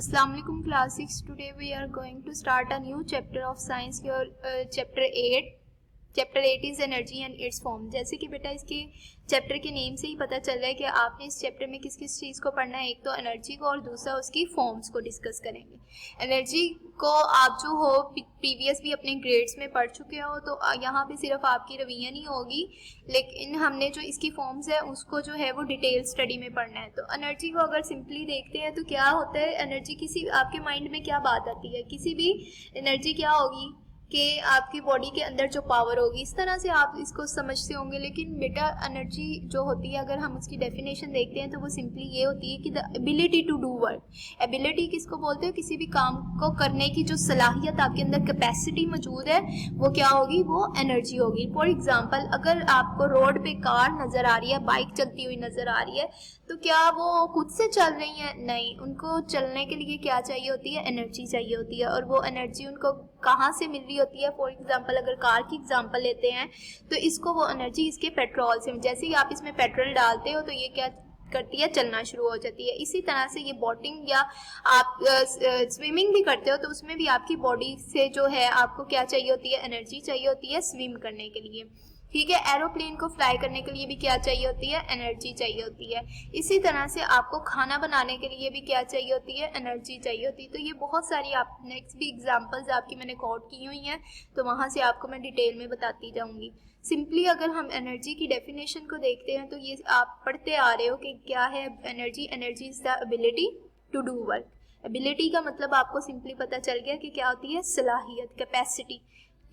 Assalamu alaikum class 6. Today we are going to start a new chapter of science. Your chapter 8. Chapter 8 is energy and it's form. जैसे कि बेटा इसके chapter के name से ही पता चल रहा है कि आपने इस चैप्टर में किस किस चीज़ को पढ़ना है। एक तो एनर्जी को और दूसरा उसकी फॉर्म्स को डिस्कस करेंगे। एनर्जी को आप जो हो प्रीवियस भी अपने ग्रेड्स में पढ़ चुके हो, तो यहाँ पे सिर्फ आपकी रिवीजन ही होगी, लेकिन हमने जो इसकी फॉर्म्स है उसको जो है वो डिटेल स्टडी में पढ़ना है। तो एनर्जी को अगर सिंपली देखते हैं तो क्या होता है, एनर्जी किसी आपके माइंड में क्या बात आती है, किसी भी एनर्जी क्या होगी कि आपकी बॉडी के अंदर जो पावर होगी, इस तरह से आप इसको समझते होंगे। लेकिन बेटा एनर्जी जो होती है, अगर हम उसकी डेफिनेशन देखते हैं तो वो सिंपली ये होती है कि the ability to do work. Ability किसको बोलते हो? किसी भी काम को करने की जो सलाहियत आपके अंदर कैपेसिटी मौजूद है, वो क्या होगी? वो एनर्जी होगी। फॉर एग्जाम्पल, अगर आपको रोड पे कार नज़र आ रही है, बाइक चलती हुई नज़र आ रही है, तो क्या वो खुद से चल रही हैं? नहीं, उनको चलने के लिए क्या चाहिए होती है? एनर्जी चाहिए होती है। और वो एनर्जी उनको कहाँ से मिल रही होती है? फॉर एग्जांपल, अगर कार की एग्जांपल लेते हैं तो इसको वो एनर्जी इसके पेट्रोल से, जैसे ही आप इसमें पेट्रोल डालते हो तो ये क्या करती है? चलना शुरू हो जाती है। इसी तरह से ये बोटिंग या आप स्विमिंग भी करते हो तो उसमें भी आपकी बॉडी से जो है आपको क्या चाहिए होती है? एनर्जी चाहिए होती है स्विम करने के लिए। ठीक है, एरोप्लेन को फ्लाई करने के लिए भी क्या चाहिए होती है? एनर्जी चाहिए होती है। इसी तरह से आपको खाना बनाने के लिए भी क्या चाहिए होती है? एनर्जी चाहिए होती है। तो ये बहुत सारी आप नेक्स्ट भी एग्जांपल्स आपकी मैंने कोट की हुई हैं, तो वहाँ से आपको मैं डिटेल में बताती जाऊँगी। सिंपली अगर हम एनर्जी की डेफिनेशन को देखते हैं तो ये आप पढ़ते आ रहे हो कि क्या है energy. Energy is the ability to do work. Ability का मतलब आपको सिंपली पता चल गया कि क्या होती है? सलाहियत, कैपेसिटी।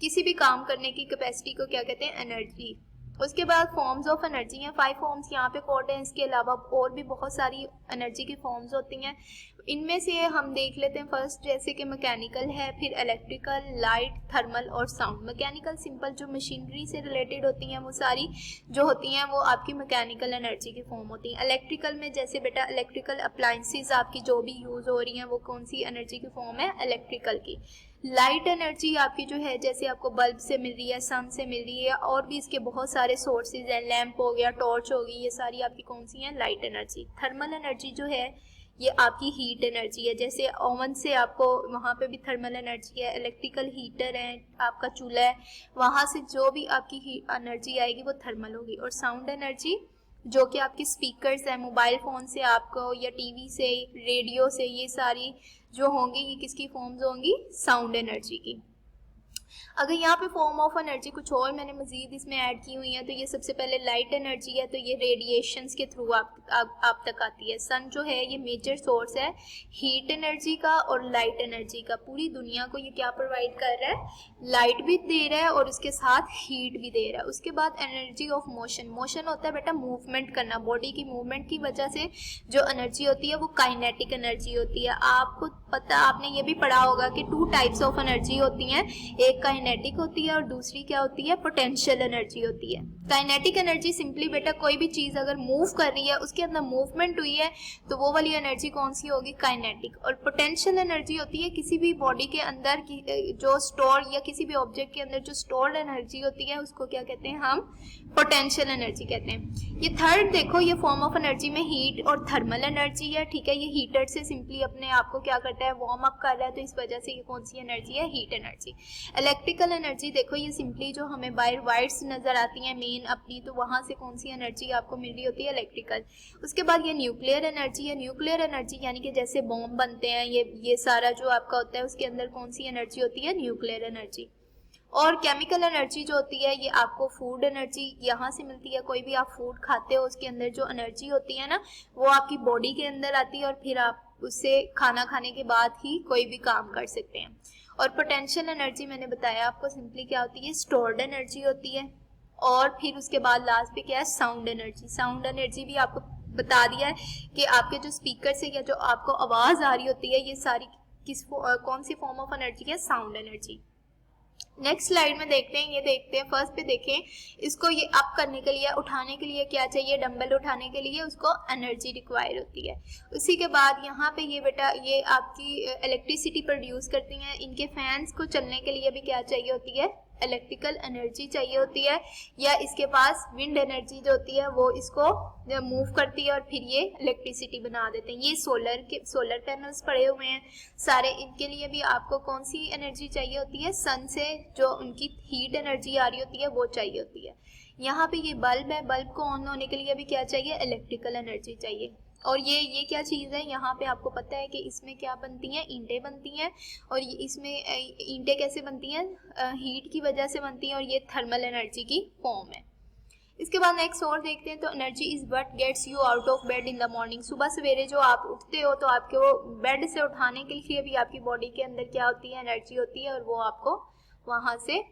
किसी भी काम करने की कैपेसिटी को क्या कहते हैं? एनर्जी। उसके बाद फॉर्म्स ऑफ एनर्जी हैं, 5 फॉर्म्स यहाँ पे कोट हैं। इसके अलावा और भी बहुत सारी एनर्जी की फॉर्म्स होती हैं। इनमें से हम देख लेते हैं फर्स्ट, जैसे कि मैकेनिकल है, फिर इलेक्ट्रिकल, लाइट, थर्मल और साउंड। मैकेनिकल सिंपल जो मशीनरी से रिलेटेड होती हैं वो सारी जो होती हैं वो आपकी मैकेनिकल एनर्जी की फॉर्म होती हैं। इलेक्ट्रिकल में जैसे बेटा इलेक्ट्रिकल अप्लायंसेज आपकी जो भी यूज़ हो रही हैं वो कौन सी एनर्जी की फॉर्म है? इलेक्ट्रिकल की। लाइट एनर्जी आपकी जो है जैसे आपको बल्ब से मिल रही है, सन से मिल रही है, और भी इसके बहुत सारे सोर्सेज हैं, लैंप हो गया, टॉर्च हो गई, ये सारी आपकी कौन सी हैं? Light energy. थर्मल एनर्जी जो है ये आपकी हीट एनर्जी है, जैसे ओवन से आपको वहाँ पे भी थर्मल एनर्जी है। इलेक्ट्रिकल हीटर है, आपका चूल्हा है, वहाँ से जो भी आपकी एनर्जी आएगी वो थर्मल होगी। और साउंड एनर्जी जो कि आपके स्पीकर्स हैं, मोबाइल फ़ोन से आपको या टीवी से, रेडियो से, ये सारी जो होंगी ये किसकी फॉर्म्स होंगी? साउंड एनर्जी की। अगर यहाँ पे फॉर्म ऑफ एनर्जी कुछ और मैंने मजीद इसमें ऐड की हुई है, तो ये सबसे पहले लाइट एनर्जी है, तो ये रेडिएशंस के थ्रू आप तक आती है। सन जो है ये मेजर सोर्स है हीट एनर्जी का और लाइट एनर्जी का। पूरी दुनिया को ये क्या प्रोवाइड कर रहा है? लाइट भी दे रहा है और उसके साथ हीट भी दे रहा है। उसके बाद एनर्जी ऑफ मोशन। मोशन होता है बेटा मूवमेंट करना, बॉडी की मूवमेंट की वजह से जो एनर्जी होती है वो काइनेटिक एनर्जी होती है। आपको पता, आपने ये भी पढ़ा होगा कि 2 टाइप्स ऑफ एनर्जी होती हैं, एक काइनेटिक होती है और दूसरी क्या होती है? पोटेंशियल एनर्जी होती है। काइनेटिक एनर्जी सिंपली बेटा कोई भी चीज़ अगर मूव कर रही है, उसके अंदर मूवमेंट हुई है, तो वो वाली एनर्जी कौन सी होगी? काइनेटिक। और पोटेंशियल एनर्जी होती है किसी भी बॉडी के अंदर की जो स्टोर, या किसी भी ऑब्जेक्ट के अंदर जो स्टोर्ड एनर्जी होती है उसको क्या कहते हैं? हम पोटेंशियल एनर्जी कहते हैं। ये थर्ड देखो, ये फॉर्म ऑफ एनर्जी में हीट और थर्मल एनर्जी है। ठीक है, ये हीटर से सिंपली अपने आप को क्या करता है? वार्म अप कर रहा है, तो इस वजह से ये कौन सी एनर्जी है? Heat energy. इलेक्ट्रिकल एनर्जी देखो, ये सिंपली जो हमें बाहर वायर्स नजर आती हैं मेन अपनी, तो वहां से कौन सी एनर्जी आपको मिल रही होती है? इलेक्ट्रिकल। उसके बाद ये न्यूक्लियर एनर्जी है। न्यूक्लियर एनर्जी यानी कि जैसे बॉम्ब बनते हैं, ये सारा जो आपका होता है उसके अंदर कौन सी एनर्जी होती है? Nuclear energy. और केमिकल एनर्जी जो होती है ये आपको फूड एनर्जी यहाँ से मिलती है। कोई भी आप फूड खाते हो उसके अंदर जो एनर्जी होती है ना, वो आपकी बॉडी के अंदर आती है और फिर आप उससे खाना खाने के बाद ही कोई भी काम कर सकते हैं। और पोटेंशियल एनर्जी मैंने बताया आपको सिंपली क्या होती है? स्टोर्ड एनर्जी होती है। और फिर उसके बाद लास्ट पे क्या है? Sound energy. साउंड एनर्जी भी आपको बता दिया है कि आपके जो स्पीकर से या जो आपको आवाज़ आ रही होती है, ये सारी कौन सी फॉर्म ऑफ एनर्जी है? Sound energy. नेक्स्ट स्लाइड में देखते हैं, ये देखते हैं फर्स्ट पे देखें, इसको ये अप करने के लिए, उठाने के लिए क्या चाहिए? डंबल उठाने के लिए उसको एनर्जी रिक्वायर होती है। उसी के बाद यहाँ पे ये बेटा ये आपकी इलेक्ट्रिसिटी प्रोड्यूस करती हैं। इनके फैंस को चलने के लिए भी क्या चाहिए होती है? इलेक्ट्रिकल एनर्जी चाहिए होती है, या इसके पास विंड एनर्जी जो होती है वो इसको मूव करती है और फिर ये इलेक्ट्रिसिटी बना देते हैं। ये सोलर पैनल्स पड़े हुए हैं सारे, इनके लिए भी आपको कौन सी एनर्जी चाहिए होती है, सन से जो उनकी हीट एनर्जी आ रही होती है वो चाहिए होती है। यहाँ पे ये बल्ब है, बल्ब को ऑन होने के लिए भी क्या चाहिए, इलेक्ट्रिकल एनर्जी चाहिए। और ये क्या चीज़ है, यहाँ पे आपको पता है कि इसमें क्या बनती हैं, ईंटें बनती हैं, और इसमें ईंटें कैसे बनती हैं, हीट की वजह से बनती हैं, और ये थर्मल एनर्जी की फॉर्म है। इसके बाद नेक्स्ट और देखते हैं, तो energy is what gets you out of bed in the morning. सुबह सवेरे जो आप उठते हो तो आपके वो बेड से उठाने के लिए भी आपकी बॉडी के अंदर क्या होती है, एनर्जी होती है, और वो आपको वहाँ से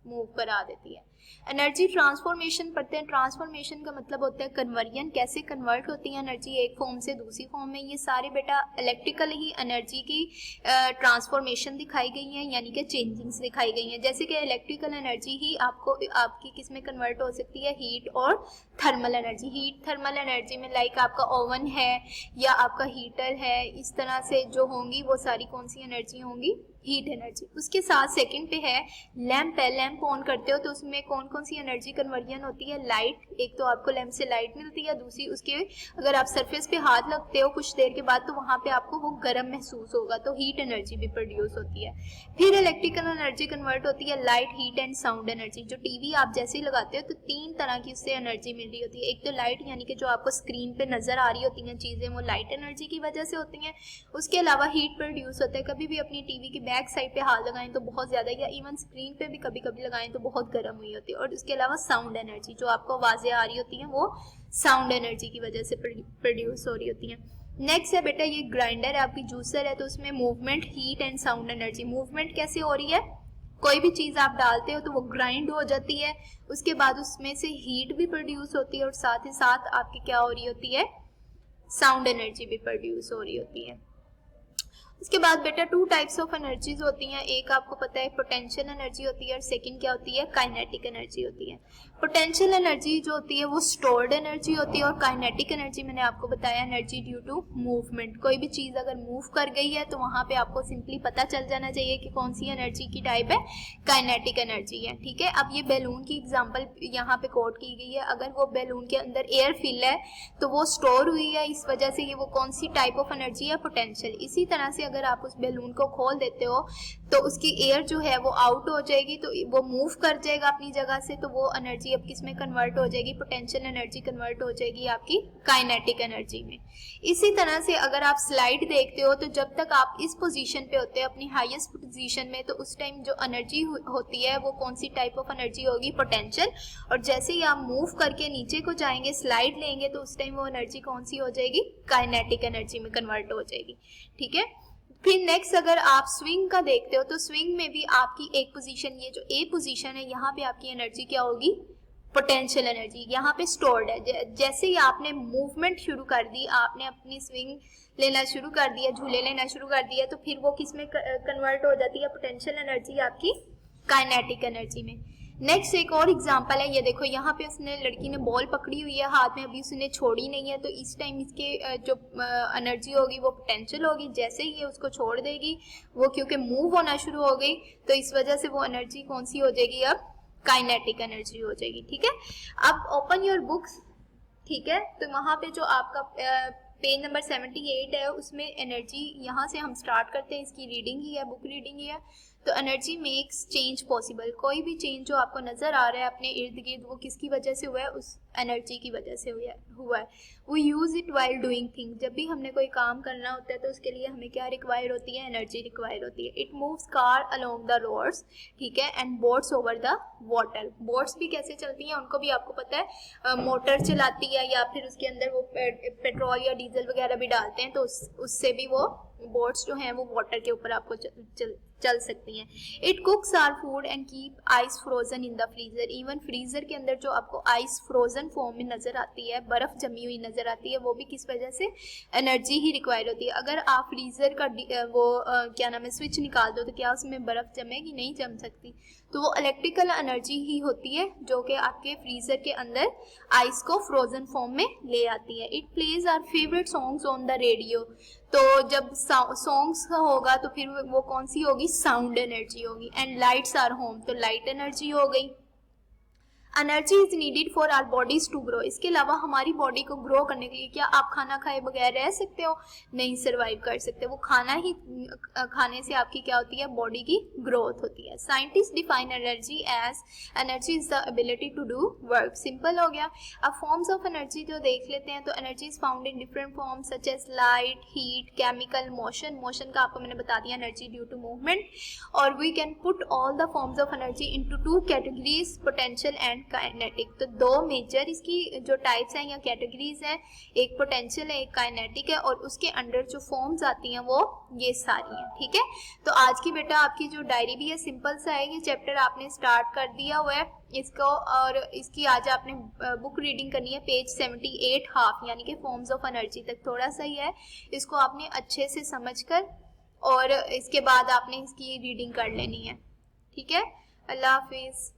मूव करा देती है। एनर्जी ट्रांसफॉर्मेशन पढ़ते हैं। ट्रांसफॉर्मेशन का मतलब होता है कन्वर्जन, कैसे कन्वर्ट होती है एनर्जी एक फॉर्म से दूसरी फॉर्म में। ये सारे बेटा इलेक्ट्रिकल ही एनर्जी की ट्रांसफॉर्मेशन दिखाई गई है, यानी कि चेंजिंग्स दिखाई गई हैं। जैसे कि इलेक्ट्रिकल एनर्जी ही आपकी किस में कन्वर्ट हो सकती है, हीट और thermal energy. Heat thermal energy में लाइक आपका ओवन है या आपका हीटर है, इस तरह से जो होंगी वो सारी कौन सी एनर्जी होंगी, हीट एनर्जी। उसके साथ सेकंड पे है लैंप है। लैंप ऑन करते हो तो उसमें कौन कौन सी एनर्जी कन्वर्जन होती है, लाइट। एक तो आपको लैंप से लाइट मिलती है, दूसरी उसके अगर आप सरफेस पे हाथ लगते हो कुछ देर के बाद तो वहाँ पे आपको वो गर्म महसूस होगा, तो हीट एनर्जी भी प्रोड्यूस होती है। फिर इलेक्ट्रिकल एनर्जी कन्वर्ट होती है light, heat and sound energy. जो टीवी आप जैसे ही लगाते हो तो 3 तरह की उससे एनर्जी मिल रही होती है। एक तो लाइट, यानी कि जो आपको स्क्रीन पे नजर आ रही होती हैं चीजें, वो लाइट एनर्जी की वजह से होती हैं। उसके अलावा हीट प्रोड्यूस होता है, कभी भी अपनी टीवी की बैक साइड पे हाथ लगाएं तो बहुत ज्यादा, या इवन स्क्रीन पे भी कभी कभी लगाएं तो बहुत गर्म हुई होती है। और उसके अलावा साउंड एनर्जी, जो आपको आवाजें आ रही होती हैं वो साउंड एनर्जी की वजह से प्रोड्यूस हो रही होती हैं। नेक्स्ट है बेटा ये ग्राइंडर है, आपकी जूसर है, तो उसमें movement, heat and sound energy. Movement कैसे हो रही है, कोई भी चीज आप डालते हो तो वो ग्राइंड हो जाती है, उसके बाद उसमें से हीट भी प्रोड्यूस होती है, और साथ ही साथ आपकी क्या हो रही होती है, साउंड एनर्जी भी प्रोड्यूस हो रही होती है। उसके बाद बेटा 2 टाइप्स ऑफ एनर्जीज होती हैं। एक आपको पता है पोटेंशियल एनर्जी होती है, और सेकंड क्या होती है, काइनेटिक एनर्जी होती है। पोटेंशियल एनर्जी जो होती है वो स्टोर्ड एनर्जी होती है, और काइनेटिक एनर्जी मैंने आपको बताया एनर्जी ड्यू टू मूवमेंट। कोई भी चीज अगर मूव कर गई है तो वहां पे आपको सिंपली पता चल जाना चाहिए कि कौन सी एनर्जी की टाइप है, काइनेटिक एनर्जी है। ठीक है, अब ये बैलून की एग्जाम्पल यहाँ पे कोट की गई है। अगर वो बैलून के अंदर एयर फिल है तो वो स्टोर हुई है, इस वजह से ये वो कौन सी टाइप ऑफ एनर्जी है, पोटेंशियल। इसी तरह से अगर आप उस बैलून को खोल देते हो तो उसकी एयर जो है वो आउट हो जाएगी, तो वो मूव कर जाएगा अपनी जगह से, तो वो एनर्जी अब किस में कन्वर्ट हो जाएगी, पोटेंशियल एनर्जी कन्वर्ट हो जाएगी आपकी काइनेटिक एनर्जी में। इसी तरह से अगर आप स्लाइड देखते हो तो जब तक आप इस पोजीशन पे होते हो अपनी हाईएस्ट पोजीशन में, तो उस टाइम जो एनर्जी होती है वो कौन सी टाइप ऑफ एनर्जी होगी, पोटेंशियल। और जैसे ही आप मूव करके नीचे को जाएंगे, स्लाइड लेंगे, तो उस टाइम वो एनर्जी कौन सी हो जाएगी, काइनेटिक एनर्जी में कन्वर्ट हो जाएगी। ठीक है, फिर नेक्स्ट अगर आप स्विंग का देखते हो तो स्विंग में भी आपकी एक पोजीशन, ये जो ए पोजीशन है, यहाँ पे आपकी एनर्जी क्या होगी, पोटेंशियल एनर्जी यहाँ पे स्टोर्ड है। जैसे ही आपने मूवमेंट शुरू कर दी, आपने अपनी स्विंग लेना शुरू कर दिया, झूले लेना शुरू कर दिया, तो फिर वो किस में कन्वर्ट हो जाती है, पोटेंशियल एनर्जी आपकी काइनेटिक एनर्जी में। नेक्स्ट एक और एग्जांपल है, ये देखो यहाँ पे उसने लड़की ने बॉल पकड़ी हुई है हाथ में, अभी उसने छोड़ी नहीं है, तो इस टाइम इसके जो एनर्जी होगी वो पोटेंशियल होगी। जैसे ही ये उसको छोड़ देगी, वो क्योंकि मूव होना शुरू हो गई, तो इस वजह से वो एनर्जी कौन सी हो जाएगी, अब काइनेटिक एनर्जी हो जाएगी। ठीक है, अब ओपन योर बुक्स। ठीक है, तो वहाँ पे जो आपका पेज नंबर 78 है, उसमें एनर्जी यहाँ से हम स्टार्ट करते हैं, इसकी रीडिंग ही है, बुक रीडिंग ही है। तो एनर्जी मेक्स चेंज पॉसिबल। कोई भी चेंज जो आपको नजर आ रहा है अपने इर्द गिर्द, वो किसकी वजह से हुआ है, उस एनर्जी की वजह से हुआ है। वो use it while doing thing. जब भी हमने कोई काम करना होता है तो उसके लिए हमें क्या रिक्वायर होती है, एनर्जी रिक्वायर होती है। It moves car along the roads, ठीक है, and boats over the water. Boats भी कैसे चलती हैं, उनको भी आपको पता है मोटर चलाती है, या फिर उसके अंदर वो पेट्रोल या डीजल वगैरह भी डालते हैं, तो उससे भी वो बोट्स जो हैं वो वाटर के ऊपर आपको चल सकती हैं। It cooks our food and keep ice frozen in the freezer. Even freezer के अंदर जो आपको आइस फ्रोजन फॉर्म में नजर आती है, बर्फ जमी हुई नजर आती है, वो भी किस वजह से, एनर्जी ही रिक्वायर होती है। अगर आप फ्रीजर का क्या नाम है स्विच निकाल दो तो क्या उसमें बर्फ जमेगी, नहीं जम सकती। तो वो इलेक्ट्रिकल एनर्जी ही होती है जो कि आपके फ्रीजर के अंदर आइस को फ्रोजन फॉर्म में ले आती है। It plays our favourite songs on the radio. तो जब सॉन्ग्स होगा तो फिर वो कौन सी होगी, साउंड एनर्जी होगी। एंड लाइट्स आर होम, तो लाइट एनर्जी हो गई। Energy is needed for our bodies to grow, इसके अलावा हमारी बॉडी को ग्रो करने के लिए, क्या आप खाना खाए बगैर रह सकते हो, नहीं सर्वाइव कर सकते, वो खाना ही खाने से आपकी क्या होती है, बॉडी की ग्रोथ होती है। Scientist define energy as, energy is the ability to do work, simple हो गया। अब फॉर्म्स ऑफ एनर्जी जो देख लेते हैं, तो energy is found in different forms such as light, heat, chemical, motion, motion का आपको मैंने बता दिया एनर्जी ड्यू टू मूवमेंट। और we can put all the forms of energy into two categories, potential and kinetic. तो दो major इसकी जो टाइप्स हैं या कैटेगरीज हैं, एक पोटेंशियल है, एक काइनेटिक है, और उसके अंडर जो फॉर्म्स आती हैं वो ये सारी हैं, ठीक है। तो आज की बेटा आपकी जो डायरी भी है सिंपल सा है, ये चैप्टर आपने स्टार्ट कर दिया हुआ है इसको, और इसकी आज आपने बुक रीडिंग करनी है पेज 78 हाफ, यानी कि फॉर्म्स ऑफ एनर्जी तक थोड़ा सा ही है, इसको आपने अच्छे से समझकर और इसके बाद आपने इसकी रीडिंग कर लेनी है, ठीक है। अल्लाह हाफिज़।